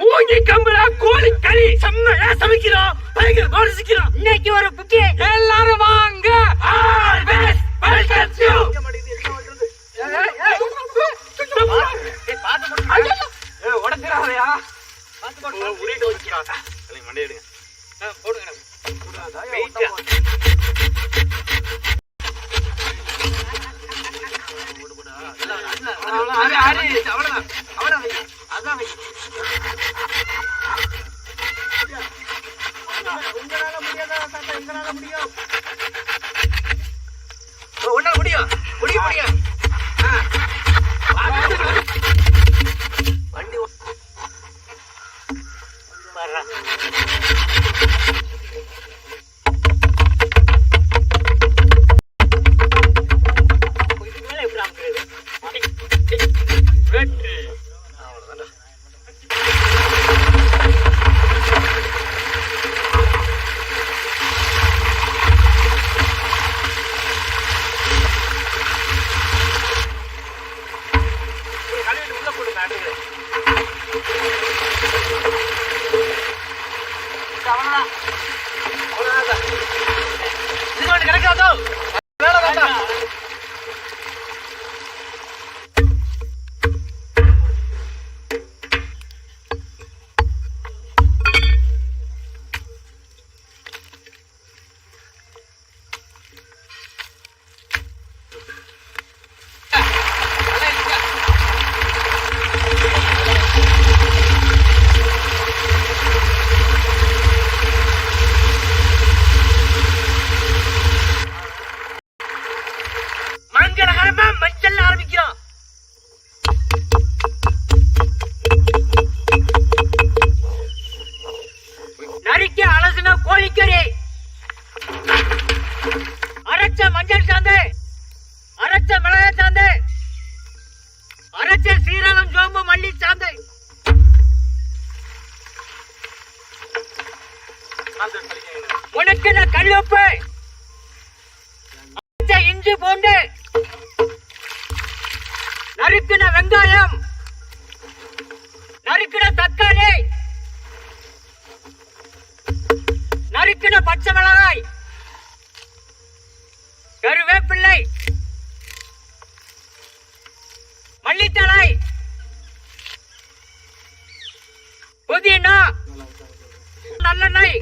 மூங்கி கம்பளா கோழி கறி செம்மையா சமைக்கிறோம். பயங்கர கோடிக்கிறோம். இன்னைக்கு ஒரு புக்கே எல்லாரும் வாங்க. Always welcome you. உடச்சிடாதயா. உருட்டு வச்சுக்கிறான். மண்டை எடுங்க. போடுங்க. அரைச்ச மஞ்சள் சாந்து, அரைச்ச மிளகாய் சாந்து, அரைச்ச சீரகம் சோம்பு மல்லி சாந்து, உனக்கு கல்லுப்பு, அரைச்ச இஞ்சி பூண்டு, நறுக்கின வெங்காயம், நறுக்கின தக்காளி, நறுக்கின பச்சை மிளகாய், கருவேப்பிள்ளை, மல்லித்தழை, புதினா, நல்லெண்ணெய்,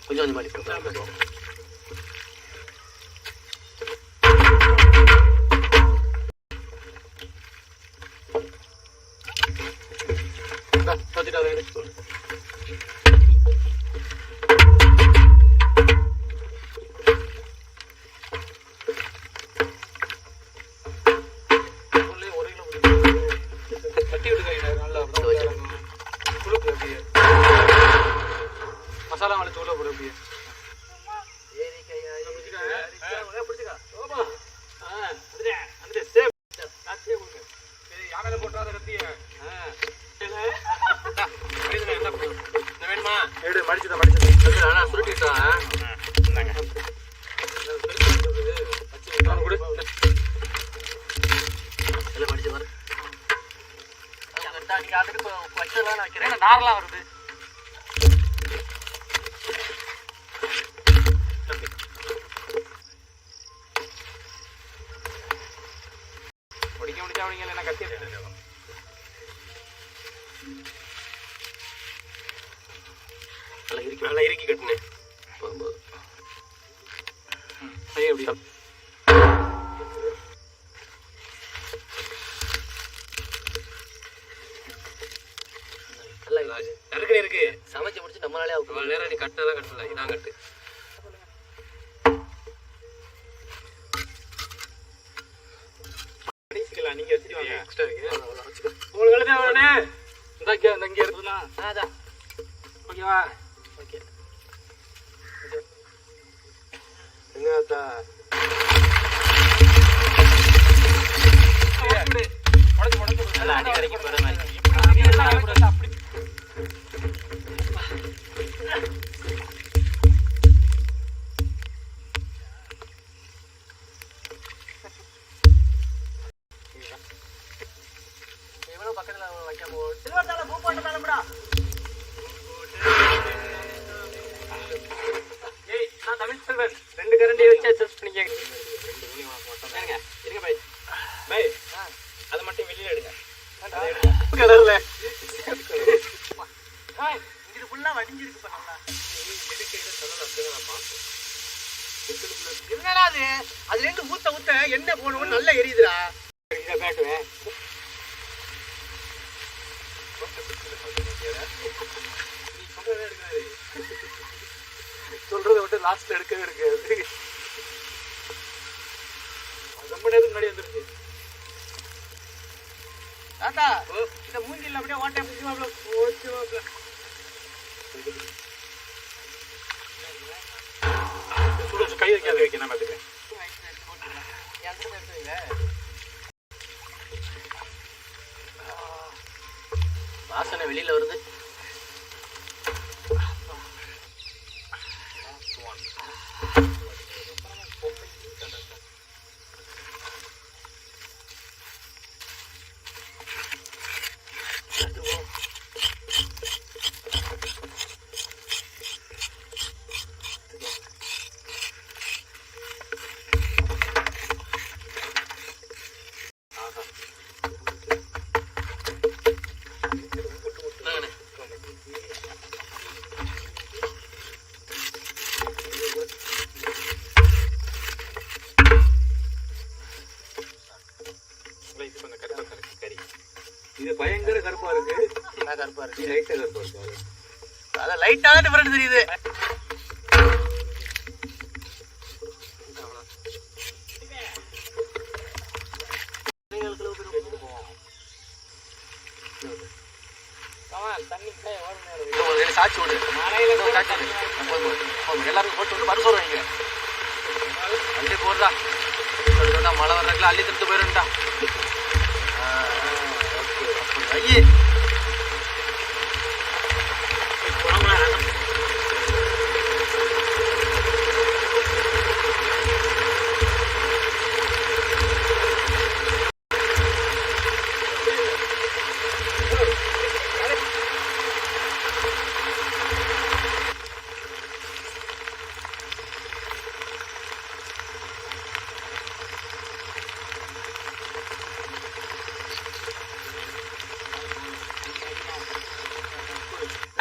கொஞ்சம் மாதிரி மசாலா வாழை தூள போட அப்படியே வேணுமா மடிச்சுதான் சுருட்டிட்டான் மடிச்சு வர அதுக்கு வச்செல்லாம் வைக்கிறேன் நாரெல்லாம் வருது முடிச்சா கத்தி நல்லா இறுக்கி கட்டுனே எப்படி இருக்கு சமைச்சு முடிச்சு நம்மளாலே நேரம் நீ கட்டதான் கட்டல இதான் கட்டு நீங்க எக்ஸ்ட்ரா இருக்கு. உங்களுக்கு எழுத வேணே இந்த இங்கே இருக்குதுண்ணா. அதான் ஓகேவா? ஓகே எங்கத்தா அடி வரைக்கும் போகிற மாதிரி. அப்படி இவ்வளவு பக்கத்துல வைக்காம சில்வர் பூ போட்டு தானப்படா. ஏய் நான் தமிழ் செல்வன் 2 கரண்டி வச்சு அட்ஜஸ்ட் பண்ணிக்கங்க. இருங்க இருங்க பை பை அதை மட்டும் வெளியில எடுங்க. கலர்ல இது ஃபுல்லா வடிஞ்சிருக்கு பண்ணலாம். என்னடா அது? அதுல இருந்து ஊத்த ஊத்த எண்ணெய் போனவன் நல்லா எரியுதுடா. இதை காட்டுவேன். சொல்றதை விட்டு லாஸ்ட்ல எடுக்கவே எடுக்காது. ரொம்ப நேரத்துக்கு முன்னாடி வந்துருச்சு. தாத்தா இந்த மூஞ்சில அப்படியே ஓட்டை பிடிச்சி போச்சு. கை வைக்காத வைக்க நான் பார்த்துக்கிறேன். வாசனை வெளியில வருது. இது பயங்கர கருப்பா இருக்கு. கருப்பா இருக்கு. லைட்டா கருப்பா இருக்கு. அதான் லைட்டா டிஃபரெண்ட் தெரியுது. சாட்சி விடு. எல்லாரும் போட்டு வந்து மறு சொல்றீங்க. அள்ளி போடுறா. மழை வர்றதுல அள்ளி திட்டு போயிருந்தா. ஐயே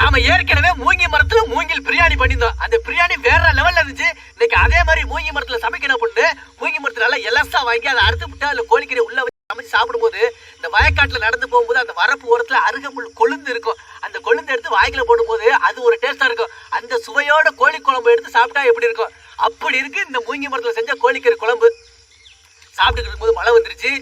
நாம ஏற்கனவே மூங்கி மரத்துல மூங்கில் பிரியாணி பண்ணியிருந்தோம். அந்த பிரியாணி வேற லெவல்ல இருந்துச்சு. இன்னைக்கு அதே மாதிரி மூங்கி மரத்துல சமைக்கணும் பண்ணு. மூங்கி மரத்துல நல்லா எலசா வாங்கி அதை அறுத்து விட்டு அதுல கோழிக்கறி உள்ள வச்சு சமைச்சு சாப்பிடும்போது இந்த வயக்காட்டுல நடந்து போகும்போது அந்த வரப்பு ஓரத்துல அருகம்புல் கொழுந்து இருக்கும். அந்த கொழுந்து எடுத்து வாய்க்குல போடும்போது அது ஒரு டேஸ்டா இருக்கும். அந்த சுவையோட கோழி குழம்பு எடுத்து சாப்பிட்டா எப்படி இருக்கும்? அப்படி இருக்கு இந்த மூங்கி மரத்துல செஞ்ச கோழிக்கறி குழம்பு. சாப்பிட்டுக்கிட்டு இருக்கும்போது மழை வந்துருச்சு.